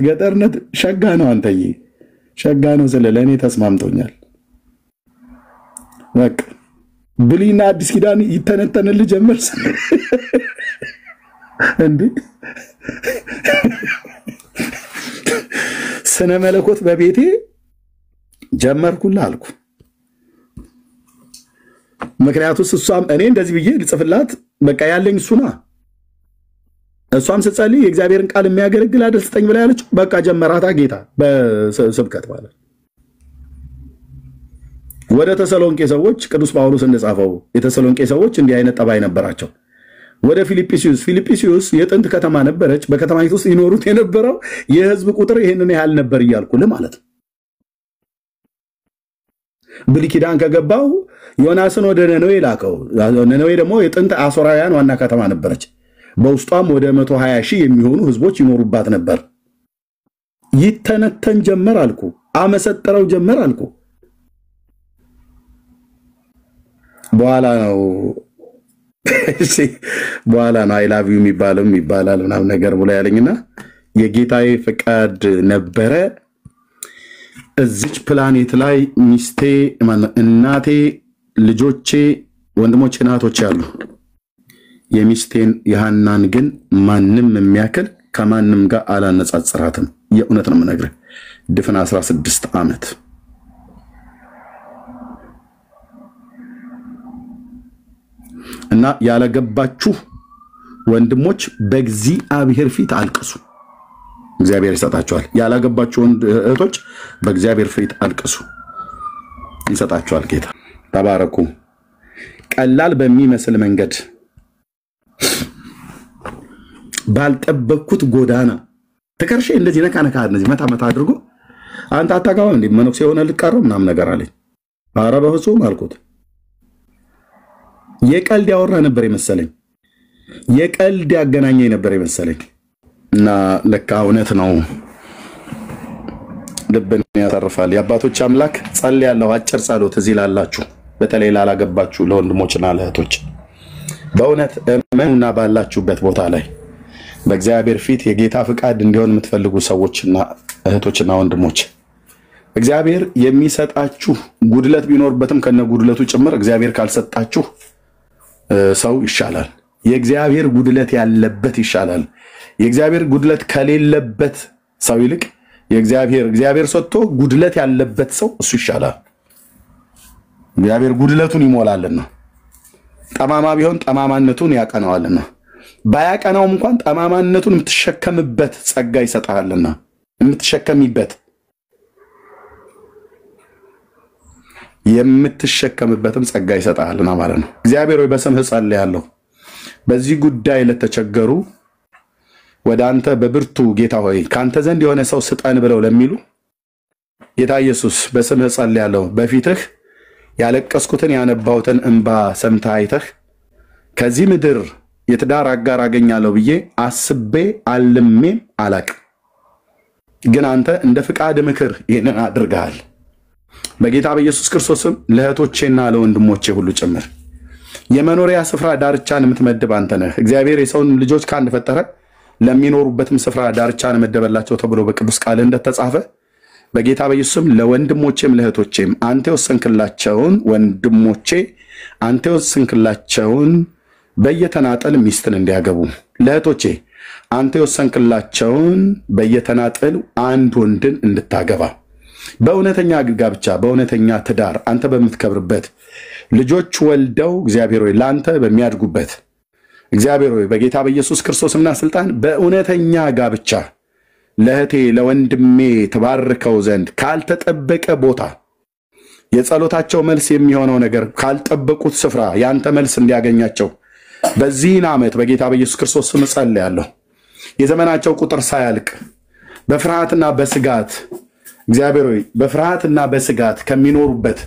ገጠርነት ሸጋ ነው። አንተዬ ሸጋ ነው ስለ ለኔ ተስማምቶኛል። በቃ ብሉይና አዲስ ኪዳን ይተነተንልህ ጀመር እንዴ? ስነ መለኮት በቤቴ ጀመርኩልህ አልኩ። ምክንያቱም እሷም እኔ እንደዚህ ብዬ ልጽፍላት በቃ ያለኝ እሱና እሷም ስትጸልይ የእግዚአብሔርን ቃል የሚያገለግል አይደል ስጠኝ ብላ ያለች በቃ ጀመራታ ጌታ በስብከት ማለት። ወደ ተሰሎንቄ ሰዎች ቅዱስ ጳውሎስ እንደጻፈው የተሰሎንቄ ሰዎች እንዲህ አይነት ጠባይ ነበራቸው። ወደ ፊልጵስዩስ የጥንት ከተማ ነበረች። በከተማይቱ ውስጥ ይኖሩት የነበረው የህዝብ ቁጥር ይሄንን ያህል ነበር እያልኩልህ ማለት ነው። ብሉይ ኪዳን ከገባው ዮናስን ወደ ነነዌ ላከው። ነነዌ ደግሞ የጥንት አሶራውያን ዋና ከተማ ነበረች። በውስጧም ወደ 120 ሺህ የሚሆኑ ህዝቦች ይኖሩባት ነበር። ይተነተን ጀመር አልኩ። አመሰጥረው ጀመር አልኩ። በኋላ ነው አይ ላቭ ዩ የሚባለው ይባላል ምናምን ነገር ብሎ ያለኝና የጌታዬ ፍቃድ ነበረ። እዚች ፕላኔት ላይ ሚስቴ እናቴ ልጆቼ ወንድሞቼ እናቶቼ አሉ። የሚስቴን የሐናን ግን ማንም የሚያክል ከማንም ጋር አላነጻጽራትም። የእውነት ነው የምነግርህ። ድፍን 16 ዓመት እና ያለገባችሁ ወንድሞች በእግዚአብሔር ፊት አልቅሱ፣ እግዚአብሔር ይሰጣችኋል። ያላገባችሁ እህቶች በእግዚአብሔር ፊት አልቅሱ፣ ይሰጣችኋል ጌታ። ተባረኩ። ቀላል በሚመስል መንገድ ባልጠበቅኩት ጎዳና ተከርሼ እንደዚህ ነካ እንደዚህ መታ አድርጎ አንተ አታውቀውም እንዴ መነኩሴ የሆነ ልትቀረው ምናምን ነገር አለኝ። ኧረ በፍጹም አልኩት። የቀልድ ያወራ ነበር የመሰለኝ፣ የቀልድ ያገናኘኝ ነበር የመሰለኝ። እና ለካ እውነት ነው። ልብን ያተርፋል። የአባቶች አምላክ ጸልያለሁ። አጭር ጸሎት እዚህ ላላችሁ በተለይ ላላገባችሁ ለወንድሞችና ለእህቶች በእውነት እመኑና ባላችሁበት ቦታ ላይ በእግዚአብሔር ፊት የጌታ ፍቃድ እንዲሆን የምትፈልጉ ሰዎችና እህቶችና ወንድሞች እግዚአብሔር የሚሰጣችሁ ጉድለት ቢኖርበትም ከነ ጉድለቱ ጭምር እግዚአብሔር ካልሰጣችሁ ሰው ይሻላል። የእግዚአብሔር ጉድለት ያለበት ይሻላል። የእግዚአብሔር ጉድለት ከሌለበት ሰው ይልቅ እግዚአብሔር ሰጥቶ ጉድለት ያለበት ሰው እሱ ይሻላል። እግዚአብሔር ጉድለቱን ይሞላልና ጠማማ ቢሆን ጠማማነቱን ያቀናዋልና ባያቀናውም እንኳን ጠማማነቱን የምትሸከምበት ጸጋ ይሰጣልና የምትሸከምበትም ጸጋ ይሰጣልና ማለት ነው። እግዚአብሔር ሆይ በስምህ ጸልያለሁ። በዚህ ጉዳይ ለተቸገሩ ወደ አንተ በብርቱ ጌታ ሆይ ካንተ ዘንድ የሆነ ሰው ስጠን ብለው ለሚሉ ጌታ ኢየሱስ በስምህ ጸልያለሁ። በፊትህ ያለቀስኩትን ያነባሁትን እንባ ሰምተህ አይተህ ከዚህ ምድር የትዳር አጋር አገኛለሁ ብዬ አስቤ አልሜም አላቅም። ግን አንተ እንደ ፍቃድ ምክር ይህንን አድርገሃል። በጌታ በኢየሱስ ክርስቶስም ለእህቶቼና ለወንድሞቼ ሁሉ ጭምር የመኖሪያ ስፍራ ዳርቻን የምትመድብ አንተ ነህ። እግዚአብሔር የሰውን ልጆች ከአንድ ፈጠረ ለሚኖሩበትም ስፍራ ዳርቻን መደበላቸው ተብሎ በቅዱስ ቃል እንደተጻፈ በጌታ በኢየሱስም ለወንድሞቼም ለእህቶቼም አንተ ወሰንክላቸውን ወንድሞቼ አንተ ወሰንክላቸውን በየተናጠል ሚስትን እንዲያገቡ ለእህቶቼ አንተ ወሰንክላቸውን በየተናጠል አንድ ወንድን እንድታገባ በእውነተኛ ጋብቻ በእውነተኛ ትዳር አንተ በምትከብርበት ልጆች ወልደው እግዚአብሔር ሆይ ላንተ በሚያድጉበት እግዚአብሔር ሆይ በጌታ በኢየሱስ ክርስቶስና ስልጣን በእውነተኛ ጋብቻ ለእህቴ ለወንድሜ ተባርከው ዘንድ ካልተጠበቀ ቦታ የጸሎታቸው መልስ የሚሆነው ነገር ካልጠበቁት ስፍራ ያንተ መልስ እንዲያገኛቸው በዚህን ዓመት በጌታ በኢየሱስ ክርስቶስ ስም ጸልያለሁ። የዘመናቸው ቁጥር ሳያልቅ በፍርሃትና በስጋት እግዚአብሔር ሆይ በፍርሃትና በስጋት ከሚኖሩበት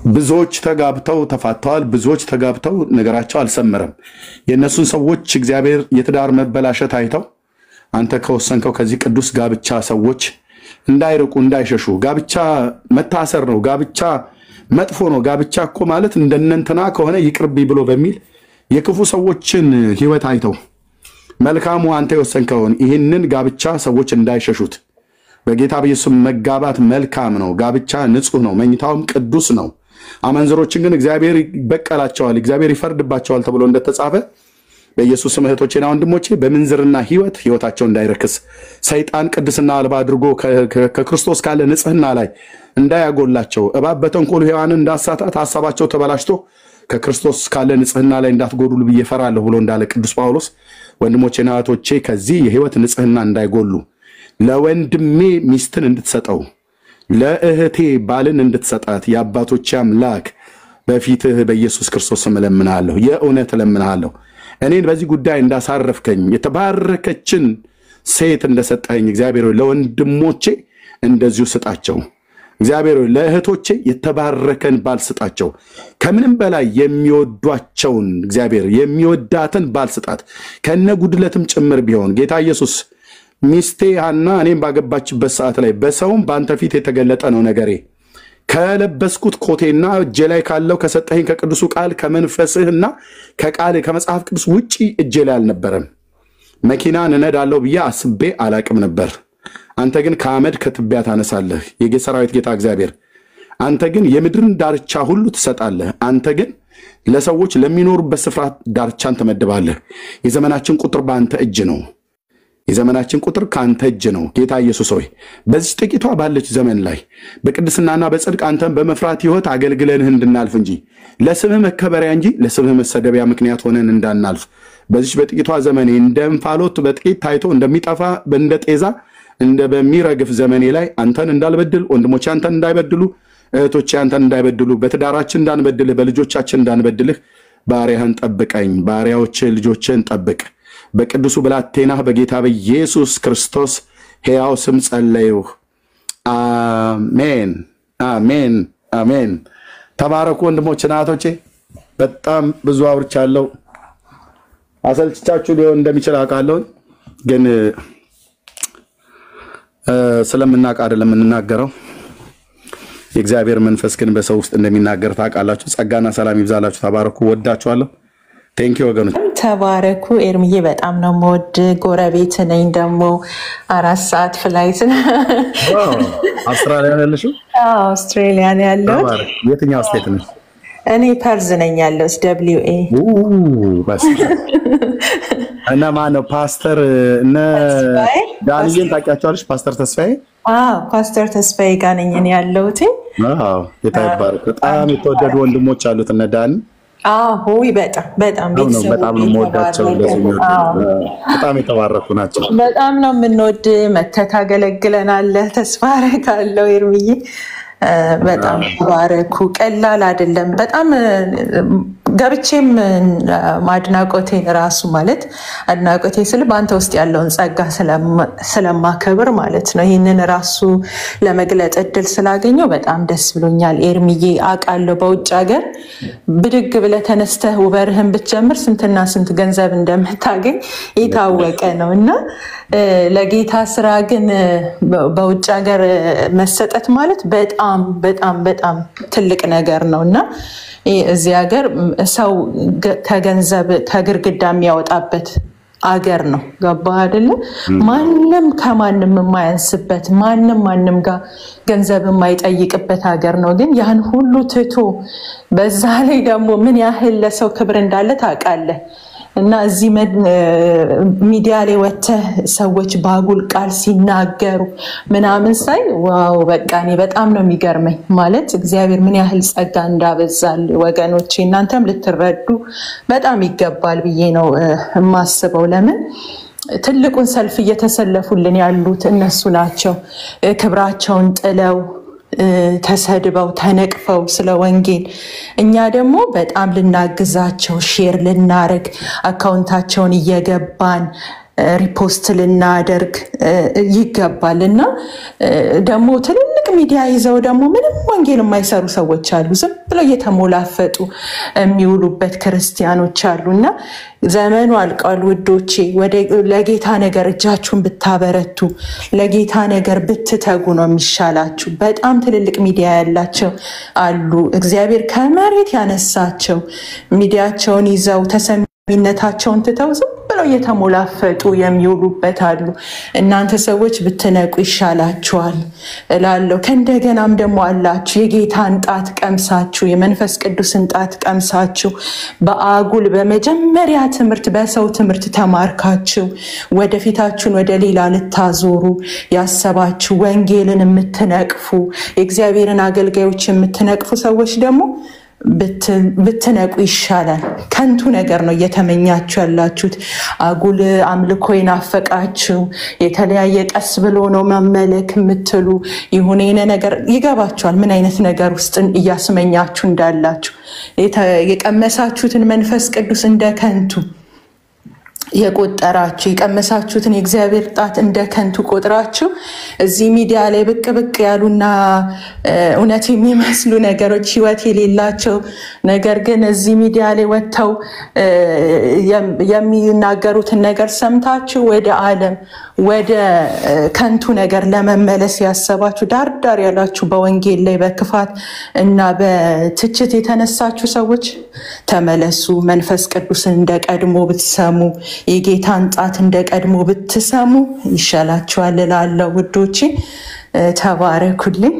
ብዙዎች ተጋብተው ተፋተዋል። ብዙዎች ተጋብተው ነገራቸው አልሰመረም። የነሱን ሰዎች እግዚአብሔር የትዳር መበላሸት አይተው አንተ ከወሰንከው ከዚህ ቅዱስ ጋብቻ ሰዎች እንዳይርቁ እንዳይሸሹ ጋብቻ መታሰር ነው፣ ጋብቻ መጥፎ ነው፣ ጋብቻ እኮ ማለት እንደነንተና ከሆነ ይቅርብ ብሎ በሚል የክፉ ሰዎችን ህይወት አይተው መልካሙ አንተ የወሰንከውን ይህንን ጋብቻ ሰዎች እንዳይሸሹት በጌታ በኢየሱስ መጋባት መልካም ነው። ጋብቻ ንጹህ ነው፣ መኝታውም ቅዱስ ነው። አመንዝሮችን ግን እግዚአብሔር ይበቀላቸዋል፣ እግዚአብሔር ይፈርድባቸዋል ተብሎ እንደተጻፈ በኢየሱስ ስም እህቶቼና ወንድሞቼ በምንዝርና ህይወታቸው እንዳይረክስ ሰይጣን ቅድስና አልባ አድርጎ ከክርስቶስ ካለ ንጽህና ላይ እንዳያጎላቸው እባብ በተንኮሉ ሔዋንን እንዳሳታት ሐሳባቸው ተበላሽቶ ከክርስቶስ ካለ ንጽህና ላይ እንዳትጎዱሉ ብዬ እፈራለሁ ብሎ እንዳለ ቅዱስ ጳውሎስ ወንድሞቼና እህቶቼ ከዚህ የህይወት ንጽህና እንዳይጎሉ ለወንድሜ ሚስትን እንድትሰጠው ለእህቴ ባልን እንድትሰጣት የአባቶች አምላክ በፊትህ በኢየሱስ ክርስቶስ ስም እለምናለሁ። የእውነት እለምናለሁ። እኔን በዚህ ጉዳይ እንዳሳረፍከኝ የተባረከችን ሴት እንደሰጠኝ እግዚአብሔር ሆይ ለወንድሞቼ እንደዚሁ ስጣቸው። እግዚአብሔር ሆይ ለእህቶቼ የተባረከን ባል ስጣቸው። ከምንም በላይ የሚወዷቸውን እግዚአብሔር የሚወዳትን ባል ስጣት ከነ ጉድለትም ጭምር ቢሆን ጌታ ኢየሱስ ሚስቴ ሐና እኔም ባገባችበት ሰዓት ላይ በሰውም በአንተ ፊት የተገለጠ ነው ነገሬ። ከለበስኩት ኮቴና እጄ ላይ ካለው ከሰጠኸኝ ከቅዱሱ ቃል ከመንፈስህና ከቃል ከመጽሐፍ ቅዱስ ውጪ እጄ ላይ አልነበረም። መኪና እነዳለሁ ብዬ አስቤ አላቅም ነበር። አንተ ግን ከአመድ ከትቢያ ታነሳለህ። የሰራዊት ጌታ እግዚአብሔር አንተ ግን የምድርን ዳርቻ ሁሉ ትሰጣለህ። አንተ ግን ለሰዎች ለሚኖሩበት ስፍራ ዳርቻን ትመድባለህ። የዘመናችን ቁጥር በአንተ እጅ ነው። የዘመናችን ቁጥር ካንተ እጅ ነው። ጌታ ኢየሱስ ሆይ በዚህ ጥቂቷ ባለች ዘመን ላይ በቅድስናና በጽድቅ አንተን በመፍራት ህይወት አገልግለንህ እንድናልፍ እንጂ ለስምህ መከበሪያ እንጂ ለስምህ መሰደቢያ ምክንያት ሆነን እንዳናልፍ በዚህ በጥቂቷ ዘመኔ እንደምፋሎት በጥቂት ታይቶ እንደሚጠፋ እንደ ጤዛ እንደ በሚረግፍ ዘመኔ ላይ አንተን እንዳልበድል ወንድሞቼ አንተን እንዳይበድሉ እህቶቼ አንተን እንዳይበድሉ በትዳራችን እንዳንበድልህ በልጆቻችን እንዳንበድልህ ባሪያህን ጠብቀኝ። ባሪያዎችህ ልጆችህን ጠብቅ። በቅዱሱ ብላቴናህ በጌታ በኢየሱስ ክርስቶስ ሕያው ስም ጸለይሁ። አሜን አሜን አሜን። ተባረኩ ወንድሞች እናቶቼ። በጣም ብዙ አውርቻለሁ። አሰልችቻችሁ ሊሆን እንደሚችል አውቃለሁ፣ ግን ስለምናውቅ አይደለም የምንናገረው። የእግዚአብሔር መንፈስ ግን በሰው ውስጥ እንደሚናገር ታውቃላችሁ። ጸጋና ሰላም ይብዛላችሁ። ተባረኩ። ወዳችኋለሁ። ቴንክ ዩ ወገኖች። ተባረኩ። ኤርምዬ በጣም ነው የምወድ። ጎረቤት ነኝ ደግሞ 4 ሰዓት ፍላይት። አውስትራሊያ ነው ያለሽው? አውስትራሊያ ነው ያለሁት። የትኛው ስቴት ነሽ? እኔ ፐርዝ ነኝ ያለሁት WA። እና ማነው ፓስተር እነ ዳንኤልን ታውቂያቸዋለሽ? ፓስተር ተስፋዬ? ፓስተር ተስፋዬ ጋር ነኝ እኔ ያለሁት። ጌታ ይባረክ። በጣም የተወደዱ ወንድሞች አሉት እነ ዳኒ። በጣም በጣም ነው የምወዳቸው። በጣም የተባረኩ ናቸው። በጣም ነው የምንወድ። መተህ ታገለግለናለህ። ተስፋ አደርጋለሁ ኤርምዬ። በጣም ተባረኩ። ቀላል አይደለም። በጣም ገብቼም ማድናቆቴን ራሱ ማለት አድናቆቴ ስል በአንተ ውስጥ ያለውን ጸጋ ስለማከብር ማለት ነው። ይህንን ራሱ ለመግለጥ እድል ስላገኘው በጣም ደስ ብሎኛል ኤርምዬ። አውቃለሁ በውጭ ሀገር ብድግ ብለህ ተነስተህ ውበርህን ብትጀምር ስንትና ስንት ገንዘብ እንደምታገኝ የታወቀ ነው እና ለጌታ ስራ ግን በውጭ ሀገር መሰጠት ማለት በጣም በጣም በጣም ትልቅ ነገር ነው እና እዚህ ሀገር ሰው ከገንዘብ ከግርግዳ የሚያወጣበት አገር ነው። ገባህ አይደለ? ማንም ከማንም የማያንስበት ማንም ጋር ገንዘብ የማይጠይቅበት ሀገር ነው። ግን ያን ሁሉ ትቶ በዛ ላይ ደግሞ ምን ያህል ለሰው ክብር እንዳለ ታውቃለህ። እና እዚህ ሚዲያ ላይ ወጥተህ ሰዎች ባጉል ቃል ሲናገሩ ምናምን ሳይ ዋው በቃ እኔ በጣም ነው የሚገርመኝ። ማለት እግዚአብሔር ምን ያህል ጸጋ እንዳበዛል ወገኖቼ፣ እናንተም ልትረዱ በጣም ይገባል ብዬ ነው የማስበው። ለምን ትልቁን ሰልፍ እየተሰለፉልን ያሉት እነሱ ናቸው። ክብራቸውን ጥለው ተሰድበው ተነቅፈው ስለ ወንጌል እኛ ደግሞ በጣም ልናግዛቸው ሼር ልናረግ አካውንታቸውን እየገባን ሪፖስት ልናደርግ ይገባል። እና ደግሞ ትልልቅ ሚዲያ ይዘው ደግሞ ምንም ወንጌል የማይሰሩ ሰዎች አሉ። ዝም ብለው እየተሞላፈጡ የሚውሉበት ክርስቲያኖች አሉና ዘመኑ አልቋል ውዶቼ። ለጌታ ነገር እጃችሁን ብታበረቱ ለጌታ ነገር ብትተጉ ነው የሚሻላችሁ። በጣም ትልልቅ ሚዲያ ያላቸው አሉ። እግዚአብሔር ከመሬት ያነሳቸው ሚዲያቸውን ይዘው ተሰሚነታቸውን ትተው ዝም ብለው እየተሞላፈጡ የሚውሉበት አሉ። እናንተ ሰዎች ብትነቁ ይሻላችኋል እላለሁ። ከእንደገናም ደግሞ አላችሁ የጌታን ጣት ቀምሳችሁ የመንፈስ ቅዱስን ጣት ቀምሳችሁ በአጉል በመጀመሪያ ትምህርት በሰው ትምህርት ተማርካችሁ ወደፊታችሁን ወደ ሌላ ልታዞሩ ያሰባችሁ ወንጌልን የምትነቅፉ የእግዚአብሔርን አገልጋዮች የምትነቅፉ ሰዎች ደግሞ ብትነቁ ይሻላል። ከንቱ ነገር ነው እየተመኛችሁ ያላችሁት። አጉል አምልኮ ይናፈቃችሁ የተለያየ ቀስ ብሎ ነው መመለክ የምትሉ ይሁን የሆነ ነገር ይገባችኋል ምን አይነት ነገር ውስጥ እያስመኛችሁ እንዳላችሁ። የቀመሳችሁትን መንፈስ ቅዱስ እንደ ከንቱ የቆጠራችሁ የቀመሳችሁትን የእግዚአብሔር ጣት እንደ ከንቱ ቆጥራችሁ እዚህ ሚዲያ ላይ ብቅ ብቅ ያሉና እውነት የሚመስሉ ነገሮች ህይወት የሌላቸው ነገር ግን እዚህ ሚዲያ ላይ ወጥተው የሚናገሩትን ነገር ሰምታችሁ ወደ ዓለም ወደ ከንቱ ነገር ለመመለስ ያሰባችሁ ዳርዳር ያላችሁ በወንጌል ላይ በክፋት እና በትችት የተነሳችሁ ሰዎች ተመለሱ። መንፈስ ቅዱስን እንደቀድሞ ብትሰሙ የጌታን ጣት እንደቀድሞ ብትሰሙ ይሻላችኋል እላለሁ ውዶቼ። ተባረኩልኝ።